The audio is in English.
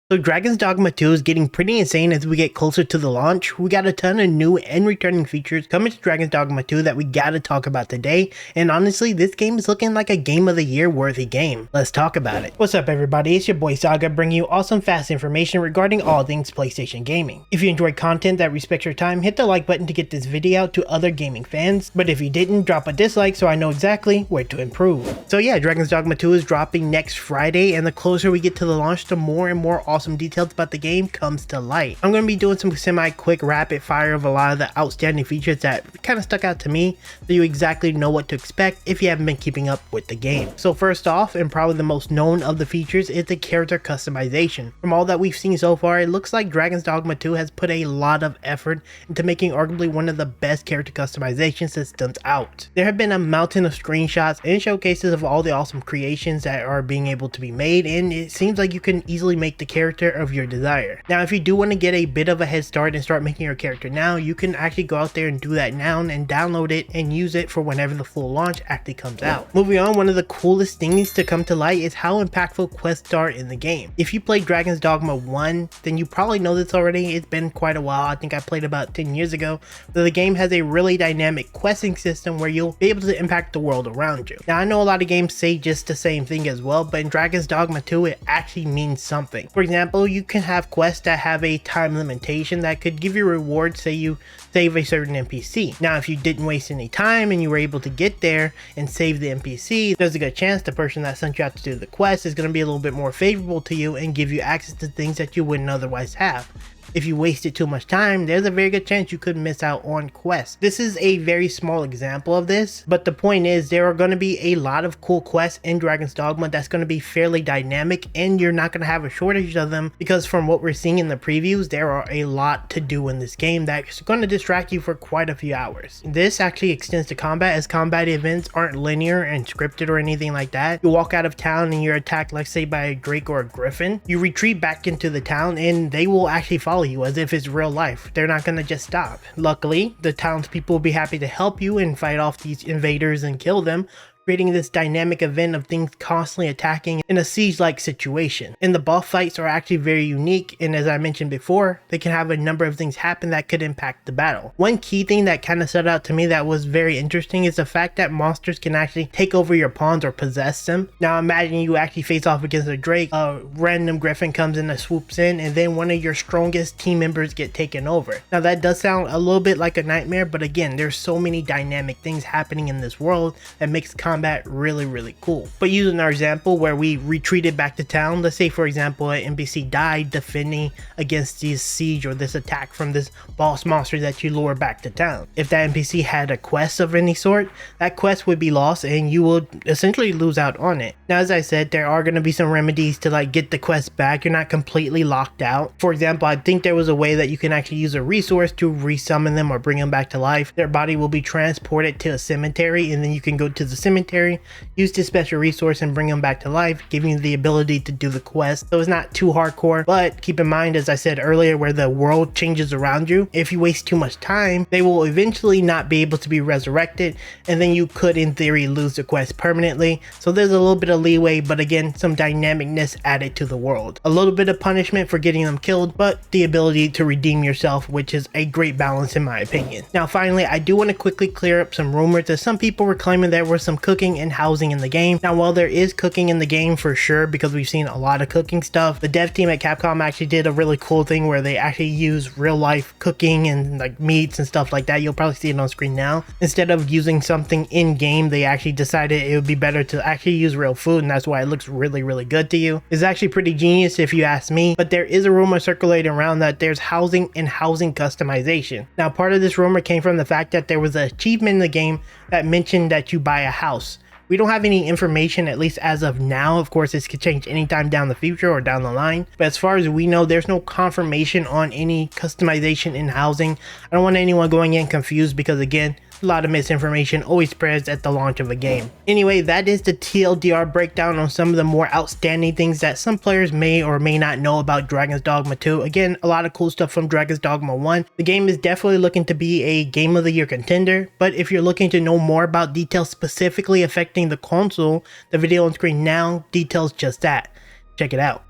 So Dragons Dogma 2 is getting pretty insane as we get closer to the launch. We got a ton of new and returning features coming to Dragons Dogma 2 that we gotta talk about today, and honestly this game is looking like a game of the year worthy game. Let's talk about it. What's up everybody, it's your boy Saga bringing you awesome fast information regarding all things PlayStation gaming. If you enjoy content that respects your time, hit the like button to get this video out to other gaming fans, but if you didn't, drop a dislike so I know exactly where to improve. So yeah, Dragons Dogma 2 is dropping next Friday, and the closer we get to the launch, the more and more awesome details about the game comes to light. I'm going to be doing some semi-quick rapid fire of a lot of the outstanding features that kind of stuck out to me so you exactly know what to expect if you haven't been keeping up with the game. So first off, and probably the most known of the features, is the character customization. From all that we've seen so far, it looks like Dragons Dogma 2 has put a lot of effort into making arguably one of the best character customization systems out. There have been a mountain of screenshots and showcases of all the awesome creations that are being able to be made, and it seems like you can easily make the character of your desire. Now if you do want to get a bit of a head start and start making your character now, you can actually go out there and do that now and download it and use it for whenever the full launch actually comes out. Moving on, one of the coolest things to come to light is how impactful quests are in the game. If you played Dragons Dogma 1, then you probably know this already. It's been quite a while. I think I played about 10 years ago. So the game has a really dynamic questing system where you'll be able to impact the world around you. Now I know a lot of games say just the same thing as well, but in Dragons Dogma 2 it actually means something. For example, you can have quests that have a time limitation that could give you rewards, say you save a certain NPC. Now if you didn't waste any time and you were able to get there and save the NPC, there's a good chance the person that sent you out to do the quest is going to be a little bit more favorable to you and give you access to things that you wouldn't otherwise have. If you wasted too much time, there's a very good chance you could miss out on quests. This is a very small example of this, but the point is there are going to be a lot of cool quests in Dragon's Dogma that's going to be fairly dynamic, and you're not going to have a shortage of them because from what we're seeing in the previews, there are a lot to do in this game that's going to distract you for quite a few hours. This actually extends to combat, as combat events aren't linear and scripted or anything like that. You walk out of town and you're attacked, let's say by a drake or a griffin. You retreat back into the town and they will actually follow you as if it's real life. They're not gonna just stop. Luckily, the townspeople will be happy to help you and fight off these invaders and kill them, creating this dynamic event of things constantly attacking in a siege-like situation. And the boss fights are actually very unique, and as I mentioned before, they can have a number of things happen that could impact the battle. One key thing that kind of stood out to me that was very interesting is the fact that monsters can actually take over your pawns or possess them. Now imagine you actually face off against a drake, a random griffin comes in and swoops in, and then one of your strongest team members get taken over. Now that does sound a little bit like a nightmare, but again, there's so many dynamic things happening in this world that makes combat really cool. But using our example where we retreated back to town, let's say for example an NPC died defending against this siege or this attack from this boss monster that you lure back to town. If that NPC had a quest of any sort, that quest would be lost and you would essentially lose out on it. Now as I said, there are going to be some remedies to like get the quest back. You're not completely locked out. For example, I think there was a way that you can actually use a resource to resummon them or bring them back to life. Their body will be transported to a cemetery and then you can go to the cemetery, use this special resource and bring them back to life, giving you the ability to do the quest. So it's not too hardcore, but keep in mind, as I said earlier, where the world changes around you, if you waste too much time, they will eventually not be able to be resurrected, and then you could in theory lose the quest permanently. So there's a little bit of leeway, but again, some dynamicness added to the world. A little bit of punishment for getting them killed, but the ability to redeem yourself, which is a great balance in my opinion. Now finally, I do want to quickly clear up some rumors that some people were claiming there was some cooking and housing in the game. Now while there is cooking in the game for sure, because we've seen a lot of cooking stuff, the dev team at Capcom actually did a really cool thing where they actually use real life cooking and like meats and stuff like that. You'll probably see it on screen now. Instead of using something in game, they actually decided it would be better to actually use real food, and that's why it looks really good to you. It's actually pretty genius if you ask me, but there is a rumor circulating around that there's housing and housing customization. Now part of this rumor came from the fact that there was an achievement in the game that mentioned that you buy a house. We don't have any information, at least as of now. Of course, this could change anytime down the future or down the line. But as far as we know, there's no confirmation on any customization in housing. I don't want anyone going in confused because, again, a lot of misinformation always spreads at the launch of a game. Anyway, that is the TLDR breakdown on some of the more outstanding things that some players may or may not know about Dragons Dogma 2. Again, a lot of cool stuff from Dragons Dogma 1. The game is definitely looking to be a Game of the Year contender, but if you're looking to know more about details specifically affecting the console, the video on screen now details just that. Check it out.